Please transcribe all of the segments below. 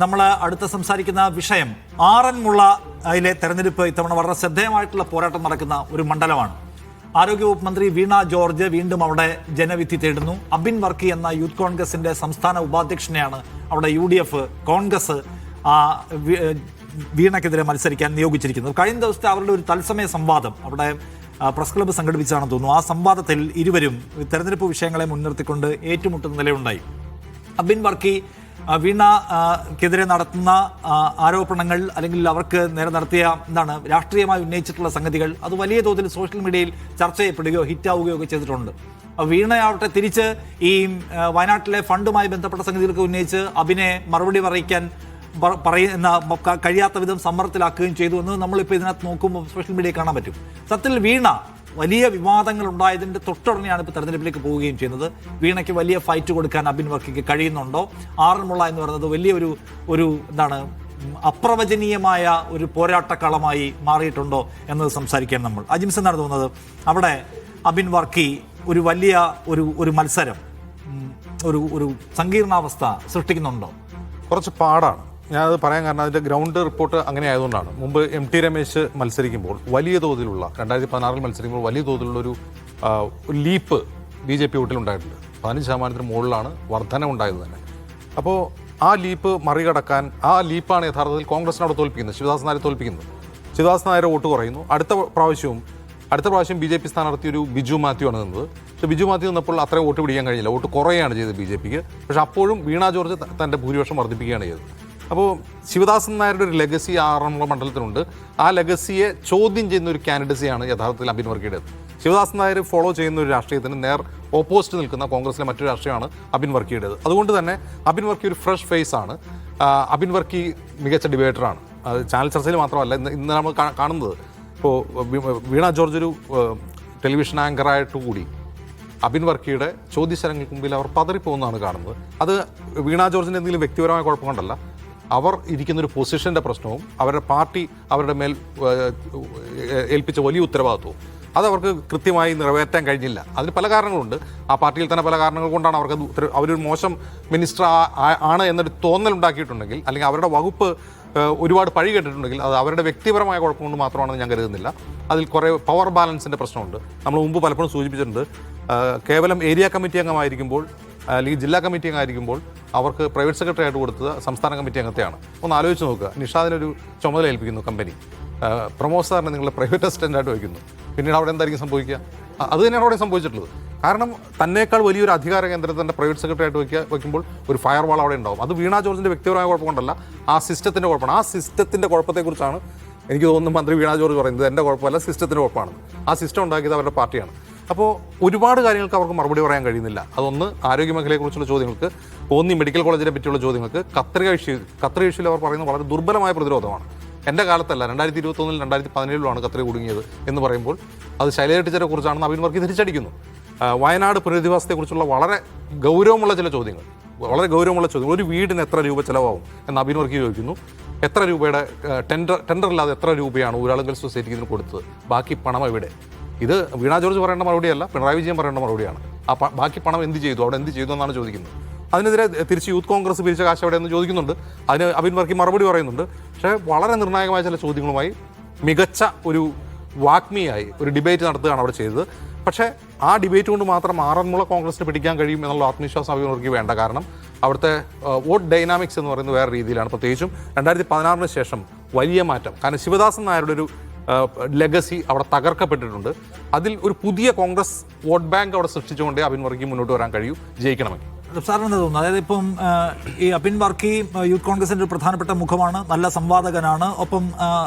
നമ്മൾ അടുത്ത സംസാരിക്കുന്ന വിഷയം ആറന്മുള അതിലെ തെരഞ്ഞെടുപ്പ് ഇത്തവണ വളരെ ശ്രദ്ധേയമായിട്ടുള്ള പോരാട്ടം നടക്കുന്ന ഒരു മണ്ഡലമാണ്. ആരോഗ്യവകുപ്പ് മന്ത്രി വീണ ജോർജ് വീണ്ടും അവിടെ ജനവിധി തേടുന്നു. അബിൻ വർക്കി എന്ന യൂത്ത് കോൺഗ്രസിന്റെ സംസ്ഥാന ഉപാധ്യക്ഷനെയാണ് അവിടെ UDF കോൺഗ്രസ് വീണയ്ക്കെതിരെ മത്സരിക്കാൻ നിയോഗിച്ചിരിക്കുന്നത്. കഴിഞ്ഞ ദിവസത്തെ അവരുടെ ഒരു തത്സമയ സംവാദം അവിടെ പ്രസ് ക്ലബ്ബ് സംഘടിപ്പിച്ചാണെന്ന് തോന്നുന്നു. ആ സംവാദത്തിൽ ഇരുവരും തെരഞ്ഞെടുപ്പ് വിഷയങ്ങളെ മുൻനിർത്തിക്കൊണ്ട് ഏറ്റുമുട്ടുന്ന നിലയുണ്ടായി. അബിൻ വർക്കി വീണക്കെതിരെ നടത്തുന്ന ആരോപണങ്ങൾ അല്ലെങ്കിൽ അവർക്ക് നേരെ നടത്തിയ രാഷ്ട്രീയമായി ഉന്നയിച്ചിട്ടുള്ള സംഗതികൾ അത് വലിയ തോതിൽ സോഷ്യൽ മീഡിയയിൽ ചർച്ച ചെയ്യപ്പെടുകയോ ഹിറ്റാവുകയോ ഒക്കെ ചെയ്തിട്ടുണ്ട്. വീണയാവട്ടെ തിരിച്ച് ഈ വയനാട്ടിലെ ഫണ്ടുമായി ബന്ധപ്പെട്ട സംഗതികളൊക്കെ ഉന്നയിച്ച് അബിനെ മറുപടി കഴിയാത്ത വിധം സമ്മർദ്ദത്തിലാക്കുകയും ചെയ്തു എന്ന് നമ്മളിപ്പോൾ ഇതിനകത്ത് നോക്കുമ്പോൾ സോഷ്യൽ മീഡിയയിൽ കാണാൻ പറ്റും. സത്യത്തിൽ വീണ വലിയ വിവാദങ്ങൾ ഉണ്ടായതിൻ്റെ തൊട്ടുടനെയാണ് ഇപ്പോൾ തെരഞ്ഞെടുപ്പിലേക്ക് പോവുകയും ചെയ്യുന്നത്. വീണയ്ക്ക് വലിയ ഫൈറ്റ് കൊടുക്കാൻ അബിൻ വർക്കിക്ക് കഴിയുന്നുണ്ടോ? ആറന്മുള എന്ന് പറയുന്നത് വലിയൊരു അപ്രവചനീയമായ ഒരു പോരാട്ടക്കളമായി മാറിയിട്ടുണ്ടോ എന്നത് സംസാരിക്കാൻ നമ്മൾ. അജിംസ് എന്നാണ് തോന്നുന്നത് അവിടെ അബിൻ വർക്കി ഒരു വലിയ ഒരു മത്സരം ഒരു സങ്കീർണാവസ്ഥ സൃഷ്ടിക്കുന്നുണ്ടോ? കുറച്ച് പാടാണ്. ഞാനത് പറയാൻ കാരണം അതിൻ്റെ ഗ്രൗണ്ട് റിപ്പോർട്ട് അങ്ങനെ ആയതുകൊണ്ടാണ്. മുമ്പ് MT രമേശ് മത്സരിക്കുമ്പോൾ വലിയ തോതിലുള്ള 2016 മത്സരിക്കുമ്പോൾ വലിയ തോതിലുള്ളൊരു ലീപ്പ് BJP വോട്ടിലുണ്ടായിട്ടുണ്ട്. 15% മുകളിലാണ് വർധന ഉണ്ടായത് തന്നെ. അപ്പോൾ ആ ലീപ്പ് മറികടക്കാൻ ആ ലീപ്പാണ് യഥാർത്ഥത്തിൽ കോൺഗ്രസിനെ അവിടെ തോൽപ്പിക്കുന്നത്, ശിവദാസ് നായരെ തോൽപ്പിക്കുന്നത്. ശിവദാസ് നായരെ വോട്ട് കുറയുന്നു. അടുത്ത പ്രാവശ്യം BJP സ്ഥാനാർത്ഥി ഒരു ബിജു മാത്യു ആണ് നിന്നത്. പക്ഷേ ബിജു മാത്യു നിന്നപ്പോൾ അത്ര വോട്ട് പിടിക്കാൻ കഴിഞ്ഞില്ല, വോട്ട് കുറയുകയാണ് ചെയ്തത് BJPക്ക്. പക്ഷേ അപ്പോഴും വീണ ജോർജ് തൻ്റെ ഭൂരിപക്ഷം വർദ്ധിപ്പിക്കുകയാണ് ചെയ്തത്. അപ്പോൾ ശിവദാസൻ നായരുടെ ഒരു ലെഗസി ആറന്മുള മണ്ഡലത്തിലുണ്ട്. ആ ലെഗസിയെ ചോദ്യം ചെയ്യുന്ന ഒരു കാൻഡിഡസിയാണ് യഥാർത്ഥത്തിൽ അബിൻ വർക്കിയുടേത്. ശിവദാസൻ നായർ ഫോളോ ചെയ്യുന്ന ഒരു രാഷ്ട്രീയത്തിന് നേർ ഓപ്പോസിറ്റ് നിൽക്കുന്ന കോൺഗ്രസിലെ മറ്റൊരു രാഷ്ട്രീയമാണ് അബിൻ വർക്കിയുടേത്. അതുകൊണ്ട് തന്നെ അബിൻ വർക്കി ഒരു ഫ്രഷ് ഫേസ് ആണ്. അബിൻ വർക്കി മികച്ച ഡിബേറ്ററാണ്. അത് ചാനൽ ചർച്ചയിൽ മാത്രമല്ല, ഇന്ന് നമ്മൾ കാണുന്നത്. ഇപ്പോൾ വീണ ജോർജ് ഒരു ടെലിവിഷൻ ആങ്കറായിട്ട് കൂടി അബിൻ വർക്കിയുടെ ചോദ്യശരങ്ങൾക്ക് മുമ്പിൽ അവർ പതറിപ്പോകുന്നതാണ് കാണുന്നത്. അത് വീണ ജോർജിൻ്റെ എന്തെങ്കിലും വ്യക്തിപരമായ കുഴപ്പം കൊണ്ടല്ല, അവർ ഇരിക്കുന്നൊരു പൊസിഷൻ്റെ പ്രശ്നവും അവരുടെ പാർട്ടി അവരുടെ മേൽ ഏൽപ്പിച്ച വലിയ ഉത്തരവാദിത്വവും അതവർക്ക് കൃത്യമായി നിറവേറ്റാൻ കഴിഞ്ഞില്ല. അതിന് പല കാരണങ്ങളുണ്ട്. ആ പാർട്ടിയിൽ തന്നെ പല കാരണങ്ങൾ കൊണ്ടാണ് അവരൊരു മോശം മിനിസ്റ്റർ ആണ് എന്നൊരു തോന്നലുണ്ടാക്കിയിട്ടുണ്ടെങ്കിൽ, അല്ലെങ്കിൽ അവരുടെ വകുപ്പ് ഒരുപാട് പഴി കേട്ടിട്ടുണ്ടെങ്കിൽ അത് അവരുടെ വ്യക്തിപരമായ കുഴപ്പം കൊണ്ട് മാത്രമാണെന്ന് ഞാൻ കരുതുന്നില്ല. അതിൽ കുറേ പവർ ബാലൻസിൻ്റെ പ്രശ്നമുണ്ട്. നമ്മൾ മുമ്പ് പലപ്പോഴും സൂചിപ്പിച്ചിട്ടുണ്ട്. കേവലം ഏരിയ കമ്മിറ്റി അംഗമായിരിക്കുമ്പോൾ അല്ലെങ്കിൽ ജില്ലാ കമ്മിറ്റി അംഗമായിരിക്കുമ്പോൾ അവർക്ക് പ്രൈവറ്റ് സെക്രട്ടറി ആയിട്ട് കൊടുത്തത് സംസ്ഥാന കമ്മിറ്റി അംഗത്തെയാണ്. ഒന്ന് ആലോചിച്ച് നോക്കുക. നിഷാദിനൊരു ചുമതല ഏൽപ്പിക്കുന്നു കമ്പനി, പ്രമോദ് സാറിനെ നിങ്ങളെ പ്രൈവറ്റ് അസിസ്റ്റൻ്റായിട്ട് വയ്ക്കുന്നു. പിന്നീട് അവിടെ എന്തായിരിക്കും സംഭവിക്കുക? അത് തന്നെയാണ് അവിടെ സംഭവിച്ചിട്ടുള്ളത്. കാരണം തന്നേക്കാൾ വലിയൊരു അധികാര കേന്ദ്രത്തിൽ തന്നെ പ്രൈവറ്റ് സെക്രട്ടറി ആയിട്ട് വയ്ക്കുമ്പോൾ ഒരു ഫയർ വാൾ അവിടെ ഉണ്ടാവും. അത് വീണ ജോർജിൻ്റെ വ്യക്തിപരമായ കുഴപ്പം കൊണ്ടല്ല, ആ സിസ്റ്റത്തിൻ്റെ കുഴപ്പമാണ്. ആ സിസ്റ്റത്തിൻ്റെ കുഴപ്പത്തെക്കുറിച്ചാണ് എനിക്ക് തോന്നുന്നു മന്ത്രി വീണ ജോർജ് പറയുന്നത്. എൻ്റെ കുഴപ്പമല്ല, സിസ്റ്റത്തിൻ്റെ കുഴപ്പമാണ്. ആ സിസ്റ്റം ഉണ്ടാക്കിയത് അവരുടെ പാർട്ടിയാണ്. അപ്പോൾ ഒരുപാട് കാര്യങ്ങൾക്ക് അവർക്ക് മറുപടി പറയാൻ കഴിയുന്നില്ല. അതൊന്ന് ആരോഗ്യമേഖലയെക്കുറിച്ചുള്ള ചോദ്യങ്ങൾക്ക്, ഒന്ന് മെഡിക്കൽ കോളേജിനെ പറ്റിയുള്ള ചോദ്യങ്ങൾക്ക്, കത്രിക ഇഷ്യൂവിൽ അവർ പറയുന്നത് വളരെ ദുർബലമായ പ്രതിരോധമാണ്. എൻ്റെ കാലത്തല്ല, 2021 2017 കത്രിക കുടുങ്ങിയത് എന്ന് പറയുമ്പോൾ അത് ശൈലജ ടീച്ചറെ കുറിച്ചാണെന്ന് അബിൻ വർക്കി തിരിച്ചടിക്കുന്നു. വയനാട് പുനരധിവാസത്തെക്കുറിച്ചുള്ള വളരെ ഗൗരവമുള്ള ചില ചോദ്യങ്ങൾ, ഒരു വീടിന് എത്ര രൂപ ചിലവാകും എന്ന് അബിൻ വർക്കി ചോദിക്കുന്നു. എത്ര രൂപയുടെ ടെൻഡർ ഇല്ലാതെ എത്ര രൂപയാണ് ഊരാളുങ്കൽ സൊസൈറ്റിക്ക് ഇതിന് കൊടുത്തത്? ബാക്കി പണം എവിടെ? ഇത് വീണ ജോർജ് പറയേണ്ട മറുപടിയല്ല, പിണറായി വിജയൻ പറയേണ്ട മറുപടിയാണ്. ബാക്കി പണം എന്ത് ചെയ്തു, അവിടെ എന്ത് ചെയ്തു എന്നാണ് ചോദിക്കുന്നത്. അതിനെതിരെ തിരിച്ച് യൂത്ത് കോൺഗ്രസ് പിരിച്ച കാശ് എവിടെയെന്ന് ചോദിക്കുന്നുണ്ട്. അതിന് അബിൻ വർക്കി മറുപടി പറയുന്നുണ്ട്. പക്ഷേ വളരെ നിർണായകമായ ചില ചോദ്യങ്ങളുമായി മികച്ച ഒരു വാഗ്മിയായി ഒരു ഡിബേറ്റ് നടത്തുകയാണ് അവിടെ ചെയ്തത്. പക്ഷേ ആ ഡിബേറ്റ് കൊണ്ട് മാത്രം ആറന്മുള കോൺഗ്രസിന് പിടിക്കാൻ കഴിയും എന്നുള്ള ആത്മവിശ്വാസം അബിൻ വർക്കി വേണ്ട. കാരണം അവിടുത്തെ വോട്ട് ഡൈനാമിക്സ് എന്ന് പറയുന്നത് വേറെ രീതിയിലാണ്. പ്രത്യേകിച്ചും 2016 ശേഷം വലിയ മാറ്റം. കാരണം ശിവദാസൻ നായരുടെ ഒരു ലെഗസി അവിടെ തകർക്കപ്പെട്ടിട്ടുണ്ട്. അതിൽ ഒരു പുതിയ കോൺഗ്രസ് വോട്ട് ബാങ്ക് അവിടെ സൃഷ്ടിച്ചുകൊണ്ടേ അബിൻ വർക്കി മുന്നോട്ട് വരാൻ കഴിയൂ ജയിക്കണമെങ്കിൽ. സാറിന് തോന്നുന്നു, അതായത് ഇപ്പം ഈ അബിൻ വർക്കി യൂത്ത് കോൺഗ്രസിൻ്റെ ഒരു പ്രധാനപ്പെട്ട മുഖമാണ്, നല്ല സംവാദകനാണ്, ഒപ്പം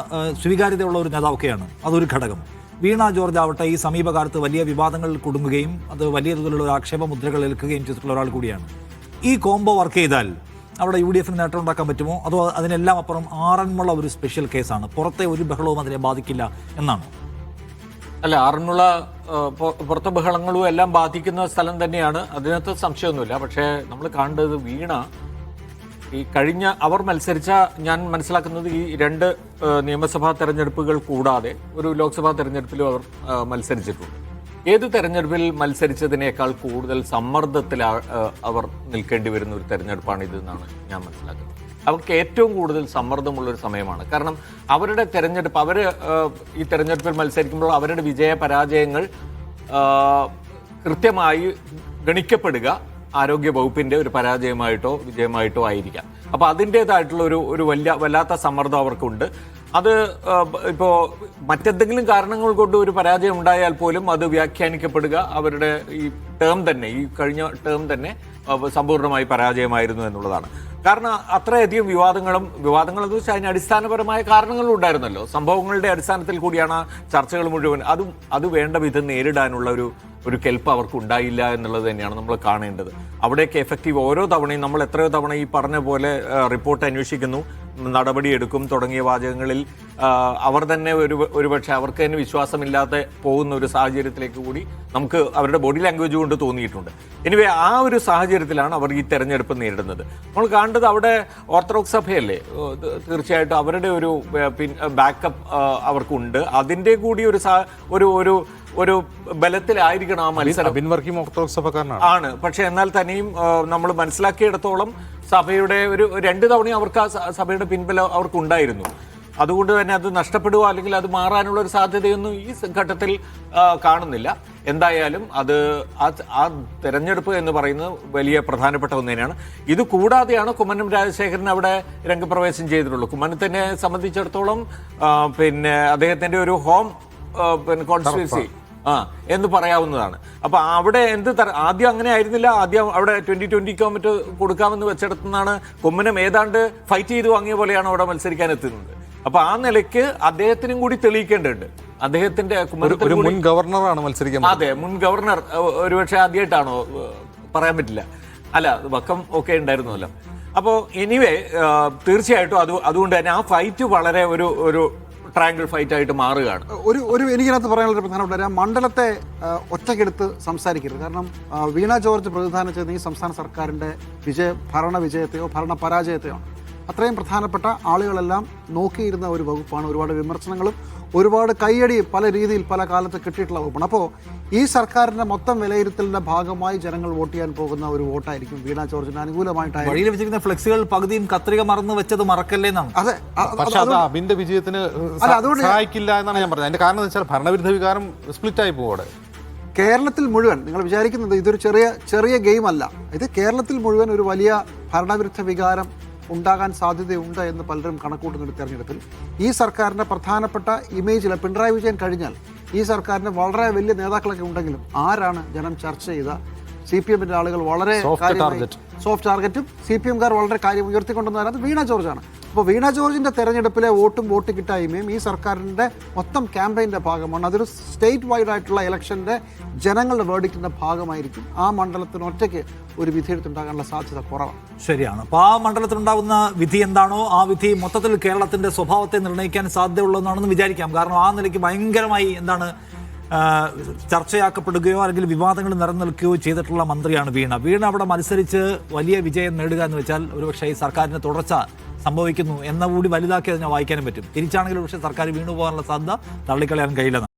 സ്വീകാര്യതയുള്ള ഒരു നേതാവൊക്കെയാണ്, അതൊരു ഘടകം. വീണ ജോർജ് ആവട്ടെ ഈ സമീപകാലത്ത് വലിയ വിവാദങ്ങളിൽ കുടുങ്ങുകയും അത് വലിയ തോതിലുള്ള ഒരു ആക്ഷേപ മുദ്രകൾ ഏൽക്കുകയും ചെയ്തിട്ടുള്ള ഒരാൾ കൂടിയാണ്. ഈ കോംബോ വർക്ക് ചെയ്താൽ അവിടെ UDFന് നേട്ടം ഉണ്ടാക്കാൻ പറ്റുമോ? അതോ അതിനെല്ലാം അപ്പുറം ആറന്മുള ഒരു സ്പെഷ്യൽ കേസാണ്, പുറത്തെ ഒരു ബഹളവും അതിനെ ബാധിക്കില്ല എന്നാണ്? അല്ല, ആറന്മുള പുറത്തെ ബഹളങ്ങളും എല്ലാം ബാധിക്കുന്ന സ്ഥലം തന്നെയാണ്, അതിനകത്ത് സംശയമൊന്നുമില്ല. പക്ഷേ നമ്മൾ കാണേണ്ടത് വീണ ഈ കഴിഞ്ഞ അവർ മത്സരിച്ച, ഞാൻ മനസ്സിലാക്കുന്നത് ഈ 2 നിയമസഭാ തെരഞ്ഞെടുപ്പുകൾ കൂടാതെ ഒരു ലോക്സഭാ തെരഞ്ഞെടുപ്പിലും അവർ മത്സരിച്ചിട്ടുണ്ട്. ഏത് തെരഞ്ഞെടുപ്പിൽ മത്സരിച്ചതിനേക്കാൾ കൂടുതൽ സമ്മർദ്ദത്തിൽ അവർ നിൽക്കേണ്ടി വരുന്ന ഒരു തെരഞ്ഞെടുപ്പാണ് ഇതെന്നാണ് ഞാൻ മനസ്സിലാക്കുന്നത്. അവർക്ക് ഏറ്റവും കൂടുതൽ സമ്മർദ്ദമുള്ളൊരു സമയമാണ്. കാരണം അവരുടെ തെരഞ്ഞെടുപ്പ്, അവർ ഈ തെരഞ്ഞെടുപ്പിൽ മത്സരിക്കുമ്പോൾ അവരുടെ വിജയ പരാജയങ്ങൾ കൃത്യമായി ഗണിക്കപ്പെടുക ആരോഗ്യ വകുപ്പിന്റെ ഒരു പരാജയമായിട്ടോ വിജയമായിട്ടോ ആയിരിക്കാം. അപ്പോൾ അതിൻ്റെതായിട്ടുള്ള ഒരു വല്ലാത്ത സമ്മർദ്ദം അവർക്കുണ്ട്. അത് ഇപ്പോൾ മറ്റെന്തെങ്കിലും കാരണങ്ങൾ കൊണ്ട് ഒരു പരാജയം ഉണ്ടായാൽ പോലും അത് വ്യാഖ്യാനിക്കപ്പെടുക അവരുടെ ഈ ടേം തന്നെ, ഈ കഴിഞ്ഞ ടേം തന്നെ സമ്പൂർണ്ണമായി പരാജയമായിരുന്നു എന്നുള്ളതാണ്. കാരണം അത്രയധികം വിവാദങ്ങളെന്ന് വെച്ചാൽ അതിന് അടിസ്ഥാനപരമായ കാരണങ്ങളും ഉണ്ടായിരുന്നല്ലോ. സംഭവങ്ങളുടെ അടിസ്ഥാനത്തിൽ കൂടിയാണ് ആ ചർച്ചകൾ മുഴുവൻ. അത് വേണ്ട വിധം നേരിടാനുള്ള ഒരു കെൽപ്പ് അവർക്ക് ഉണ്ടായില്ല എന്നുള്ളത് തന്നെയാണ് നമ്മൾ കാണേണ്ടത്. അവിടേക്ക് എഫക്റ്റീവ് ഓരോ തവണയും നമ്മൾ എത്രയോ തവണ ഈ പറഞ്ഞ പോലെ റിപ്പോർട്ട് അന്വേഷിക്കുന്നു, നടപടിയെടുക്കും തുടങ്ങിയ വാചകങ്ങളിൽ അവർ തന്നെ ഒരുപക്ഷെ അവർക്ക് തന്നെ വിശ്വാസമില്ലാതെ പോകുന്ന ഒരു സാഹചര്യത്തിലേക്ക് കൂടി നമുക്ക് അവരുടെ ബോഡി ലാംഗ്വേജ് കൊണ്ട് തോന്നിയിട്ടുണ്ട്. എനിവേ ആ ഒരു സാഹചര്യത്തിലാണ് അവർ ഈ തെരഞ്ഞെടുപ്പ് നേരിടുന്നത്. നമ്മൾ കാണേണ്ടത് അവിടെ ഓർത്തഡോക്സ് സഭയല്ലേ, തീർച്ചയായിട്ടും അവരുടെ ഒരു ബാക്കപ്പ് അവർക്കുണ്ട്. അതിൻ്റെ കൂടി ഒരു ബലത്തിലായിരിക്കണം ആ മത്സരം. അബിൻ വർക്കി ഓർത്തഡോക്സ് സഭക്കാരനാണ് ആണ്. പക്ഷെ എന്നാൽ തന്നെയും നമ്മൾ മനസ്സിലാക്കിയിടത്തോളം സഭയുടെ ഒരു 2 തവണയും അവർക്ക് ആ സഭയുടെ പിൻബലം അവർക്കുണ്ടായിരുന്നു. അതുകൊണ്ട് തന്നെ അത് നഷ്ടപ്പെടുക അല്ലെങ്കിൽ അത് മാറാനുള്ള ഒരു സാധ്യതയൊന്നും ഈ ഘട്ടത്തിൽ കാണുന്നില്ല. എന്തായാലും ആ തെരഞ്ഞെടുപ്പ് എന്ന് പറയുന്നത് വലിയ പ്രധാനപ്പെട്ട ഒന്ന് തന്നെയാണ്. ഇത് കൂടാതെയാണ് കുമ്മനം രാജശേഖരൻ അവിടെ രംഗപ്രവേശം ചെയ്തിട്ടുള്ളത്. കുമ്മനത്തിനെ സംബന്ധിച്ചിടത്തോളം പിന്നെ അദ്ദേഹത്തിന്റെ ഒരു ഹോം കോൺസ്റ്റിറ്റ്യുവൻസി എന്ന് പറയാവുന്നതാണ്. അപ്പൊ അവിടെ ആദ്യം അങ്ങനെ ആയിരുന്നില്ല. ആദ്യം അവിടെ 2020 മറ്റ് കൊടുക്കാമെന്ന് വെച്ചെടുത്തുനിന്നാണ് കുമ്മനം ഏതാണ്ട് ഫൈറ്റ് ചെയ്ത് വാങ്ങിയ പോലെയാണ് അവിടെ മത്സരിക്കാൻ എത്തുന്നത്. അപ്പൊ ആ നിലയ്ക്ക് അദ്ദേഹത്തിനും കൂടി തെളിയിക്കേണ്ടതുണ്ട്. അദ്ദേഹത്തിന്റെ മുൻ ഗവർണറാണ് മത്സരിക്കാൻ. അതെ, മുൻ ഗവർണർ ഒരുപക്ഷെ ആദ്യമായിട്ടാണോ പറയാൻ പറ്റില്ല, അല്ല വക്കം ഒക്കെ ഉണ്ടായിരുന്നല്ലോ. അപ്പോൾ എനിവേ തീർച്ചയായിട്ടും അതുകൊണ്ട് തന്നെ ആ ഫൈറ്റ് വളരെ ഒരു ട്രയാങ്കിൾ ഫൈറ്റ് ആയിട്ട് മാറുകയാണ്. എനിക്കതിനകത്ത് പറയാനുള്ള പ്രധാനപ്പെട്ട മണ്ഡലത്തെ ഒറ്റക്കെടുത്ത് സംസാരിക്കരുത്. കാരണം വീണ ജോർജ് പ്രതിനിധാനം ചെയ്യുന്ന ഈ സംസ്ഥാന സർക്കാരിൻ്റെ ഭരണ വിജയത്തെയോ ഭരണ പരാജയത്തെയോ അത്രയും പ്രധാനപ്പെട്ട ആളുകളെല്ലാം നോക്കിയിരുന്ന ഒരു വകുപ്പാണ്. ഒരുപാട് വിമർശനങ്ങളും ഒരുപാട് കയ്യടിയും പല രീതിയിൽ പല കാലത്ത് കിട്ടിയിട്ടുള്ള വകുപ്പാണ്. അപ്പോൾ ഈ സർക്കാരിൻ്റെ മൊത്തം വിലയിരുത്തലിൻ്റെ ഭാഗമായി ജനങ്ങൾ വോട്ട് ചെയ്യാൻ പോകുന്ന ഒരു വോട്ടായിരിക്കും വീണ ജോർജിന് അനുകൂലമായിട്ടാണ്. വഴിയിൽ വെച്ചിരിക്കുന്ന ഫ്ലെക്സുകൾ പകുതിയും കത്രിക മറന്നു വെച്ചത് മറക്കല്ലേ എന്നാണ്. അതെ, പക്ഷെ അത് അബിന്റെ വിജയത്തിന് സഹായിക്കില്ല എന്നാണ് ഞാൻ പറഞ്ഞത്. അതിന്റെ കാരണം എന്ന് വെച്ചാൽ ഭരണവിരുദ്ധ വികാരം സ്പ്ലിറ്റ് ആയി പോകോടെ. കേരളത്തിൽ മുഴുവൻ നിങ്ങൾ വിചാരിക്കുന്നത് ഇതൊരു ചെറിയ ഗെയിം അല്ല. ഇത് കേരളത്തിൽ മുഴുവൻ ഒരു വലിയ ഭരണവിരുദ്ധ വികാരം ഉണ്ടാകാൻ സാധ്യതയുണ്ട് എന്ന് പലരും കണക്കൂട്ടുന്നുണ്ട്. തെരഞ്ഞെടുപ്പിൽ ഈ സർക്കാരിൻ്റെ പ്രധാനപ്പെട്ട ഇമേജിൽ പിണറായി വിജയൻ കഴിഞ്ഞാൽ ഈ സർക്കാരിന് വളരെ വലിയ നേതാക്കളൊക്കെ ഉണ്ടെങ്കിലും ആരാണ് ജനം ചർച്ച ചെയ്ത CPM-ന്റെ ആളുകൾ വളരെ സോഫ്റ്റ് ടാർഗറ്റും CPM-കാർ വളരെ കാര്യം ഉയർത്തിക്കൊണ്ടുവന്നത് വീണ ജോർജാണ്. അപ്പോൾ വീണ ജോർജിൻ്റെ തെരഞ്ഞെടുപ്പിലെ വോട്ട് കിട്ടായ്മയും ഈ സർക്കാരിൻ്റെ മൊത്തം ക്യാമ്പയിൻ്റെ ഭാഗമാണ്. അതൊരു സ്റ്റേറ്റ് വൈഡ് ആയിട്ടുള്ള ഇലക്ഷൻ്റെ ജനങ്ങളുടെ വേർഡിക്റ്റിൻ്റെ ഭാഗമായിരിക്കും. ആ മണ്ഡലത്തിന് ഒറ്റയ്ക്ക് ഒരു വിധിയെടുത്തുണ്ടാകാനുള്ള സാധ്യത കുറവാണ്. ശരിയാണ്. അപ്പോൾ ആ മണ്ഡലത്തിലുണ്ടാകുന്ന വിധി എന്താണോ ആ വിധി മൊത്തത്തിൽ കേരളത്തിന്റെ സ്വഭാവത്തെ നിർണ്ണയിക്കാൻ സാധ്യതയുള്ളതെന്നാണെന്ന് വിചാരിക്കാം. കാരണം ആ നിലയ്ക്ക് ഭയങ്കരമായി ചർച്ചയാക്കപ്പെടുകയോ അല്ലെങ്കിൽ വിവാദങ്ങൾ നിലനിൽക്കുകയോ ചെയ്തിട്ടുള്ള മന്ത്രിയാണ് വീണ അവിടെ മത്സരിച്ച് വലിയ വിജയം നേടുക എന്ന് വെച്ചാൽ ഒരുപക്ഷെ ഈ സർക്കാരിന് തുടർച്ച സംഭവിക്കുന്നു എന്ന കൂടി വലുതാക്കി അതിനെ വായിക്കാനും പറ്റും. തിരിച്ചാണെങ്കിലും പക്ഷേ സർക്കാർ വീണു പോകാനുള്ള സാധ്യത തള്ളിക്കളയാൻ കഴിയില്ല.